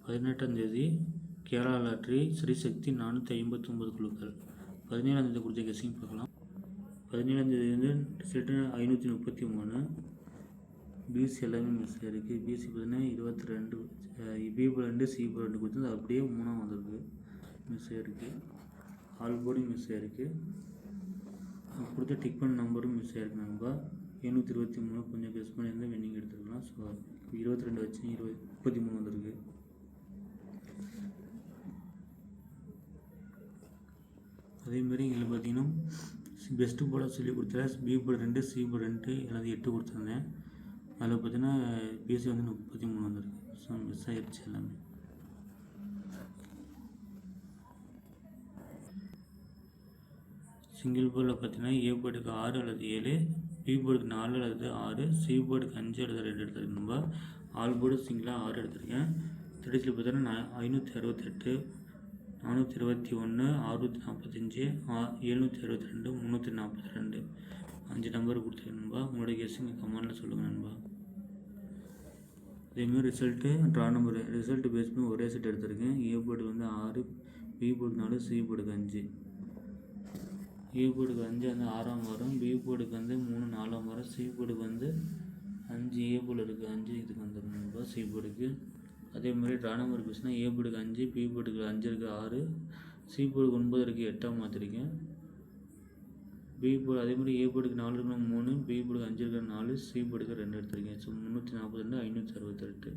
18ஆம் தேதி கேரளா லாட்ரி ஸ்ரீசக்தி 459 குழுக்கள். 17ஆம் தேதி கொடுத்த கெஸ்ஸிங் பார்க்கலாம். 17ஆம் தேதி வந்து ரிசல்ட்டு 533. பிசி எல்லாமே மிஸ் ஆகிருக்கு. பிசி பார்த்தீங்கன்னா 22, பிபு 2 சிபு 2 கொடுத்து அப்படியே 3ஆக வந்திருக்கு, மிஸ் ஆகிருக்கு. ஆல் போர்டும் மிஸ் ஆகிருக்கு. கொடுத்த டிக் பண்ண நம்பரும் மிஸ் ஆகிருக்கு. நம்ம 723 கொஞ்சம் கெஸ் பண்ணியிருந்தால் வின்னிங் எடுத்துருக்கலாம். ஸோ 22 வச்சு 33 வந்திருக்கு. அதேமாரி இதில் பார்த்தீங்கன்னா பெஸ்ட்டு போர்டாக சொல்லி கொடுத்தேன். பி போர்டு 2 சி போர்டு 2 எல்லாத்தையும் 8 கொடுத்துருந்தேன். அதில் பார்த்தீங்கன்னா பிசி வந்து 33 வந்திருக்கு. ஸோ மிஸ் ஆகிடுச்சு எல்லாமே. சிங்கிள் போர்டில் பார்த்தீங்கன்னா ஏ போர்டுக்கு 6 அல்லது 7, பி போர்டுக்கு 4 அல்லது 6, சி போர்டுக்கு 5 அல்லது 2 எடுத்துருக்கேன். நம்ம ஆல் போர்டு சிங்கிளாக 6 எடுத்திருக்கேன். த்ரெடிஸில் பார்த்தீங்கன்னா 568, 421, 645, 762, 342 5 நம்பர் கொடுத்துருக்கேன் நண்பா. உங்களோட கெஸ்ஸிங்க கமெண்டில் சொல்லுங்கள் நண்பா. அதேமாதிரி result draw number result base பண்ணி ஒரே செட் எடுத்திருக்கேன். ஏ போர்டு வந்து 6, பி போர்டுக்கு 4, சி போர்டுக்கு 5. ஏ போர்டுக்கு 5 வந்து 6ஆம் வரும், பி போர்டுக்கு வந்து 3 4ஆம் வரும், சி போர்டுக்கு வந்து 5 ஏ போர்டு இருக்குது 5 இதுக்கு வந்துடும் நண்பா சி போர்டுக்கு. அதே மாதிரி ட்ரா நம்பர் பேசுனா ஏ போர்டுக்கு 5, பி போர்டுக்கு 5 இருக்குது 6, சி போர்டுக்கு 9 இருக்குது 8ஆக மாற்றிருக்கேன். பி போர்டு அதே மாதிரி ஏ போர்டுக்கு 4 இருக்கிற 3, பி போர்டுக்கு 5 இருக்கிற 4, சி போர்டுக்கு 2 எடுத்திருக்கேன். ஸோ 342, 568.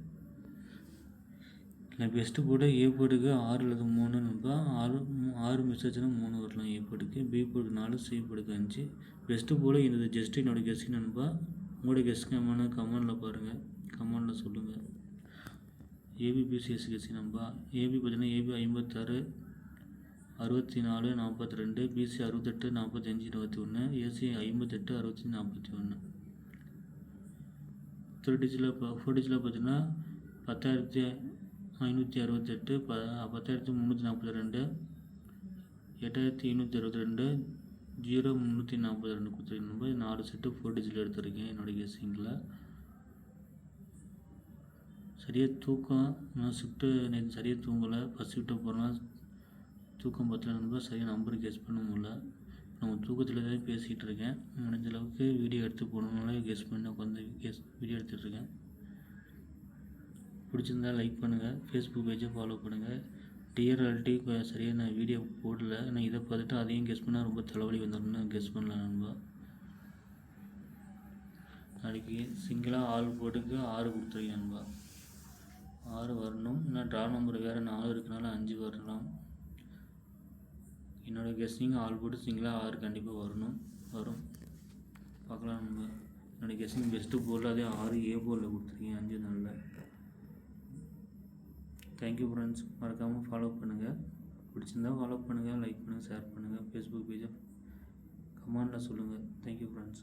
இல்லை பெஸ்ட்டு போர்டு ஏ போர்டுக்கு 6 அல்லது 3 நண்பா. 6 மிஸ் ஆச்சுன்னா 3 வரலாம் ஏ போர்டுக்கு. பி போர்டுக்கு 4, சி போர்டுக்கு 5. பெஸ்ட்டு போர்டு இது ஜஸ்ட் என்னோடய கெஸ்ஸிங் நண்பா. உங்களோட கெஸ்ஸிங் கமெண்டில் பாருங்கள், கமெண்டில் சொல்லுங்கள். ஏபிபிசிஎஸ் கெஸ்ஸிங் நண்பா. ஏபி பார்த்தீங்கன்னா ஏபி 56, 64, 42, பிசி 68, 45, 21, ஏசி 58, 65, 41. 3 டிஜிட்டில் 4 டிஜிட்டில் பார்த்தீங்கன்னா 10,568, 10,342, 8,762, 0,342 கொடுத்துருக்கேன். 4 செட்டு 4 டிஜிட்டில் எடுத்திருக்கேன் என்னோடய கெஸ்ஸிங்கில். சரியாக தூக்கம் நான் ஷிஃப்ட்டு நேற்று சரியாக தூங்கலை. ஃபஸ்ட் ஷிஃப்ட்டு போகிறனால தூக்கம் பத்தல நண்பா. சரியாக நம்பர் கெஸ் பண்ண முடியல. நம்ம தூக்கத்தில் தான் பேசிகிட்டு இருக்கேன். முடிஞ்ச அளவுக்கு வீடியோ எடுத்து போனதுனால கெஸ் பண்ணி உட்காந்து வீடியோ எடுத்துகிட்ருக்கேன். பிடிச்சிருந்தால் லைக் பண்ணுங்கள், ஃபேஸ்புக் பேஜை ஃபாலோ பண்ணுங்கள். டிஆர்எல்டி சரியாக நான் வீடியோ போடல. நான் இதை பார்த்துட்டு அதையும் கெஸ் பண்ணால் ரொம்ப தலைவலி வந்துடும்னு கெஸ் பண்ணல நண்பா. நாளைக்கு சிங்கிளாக ஆல் போர்டுக்கு 6 கொடுத்துருக்கேன் நண்பா. 6 வரணும். ஏன்னா ட்ரா நம்பர் வேறு 4 இருக்கனால 5 வரலாம். என்னோடய கெஸ்ஸிங் ஆல் போர்டு சிங்கிளாக 6 கண்டிப்பாக வரும் பார்க்கலாம் நண்பா. என்னோடய கெஸ்ஸிங் பெஸ்ட்டு போர்டில் அதே 6 ஏ போர்டில் கொடுத்துருக்கேன் 5 நாளில். Thank you friends. மறக்காமல் ஃபாலோ பண்ணுங்கள். பிடிச்சிருந்தால் ஃபாலோ பண்ணுங்கள், லைக் பண்ணுங்கள், ஷேர் பண்ணுங்கள். ஃபேஸ்புக் பேஜை கமெண்டில் சொல்லுங்கள். Thank you friends.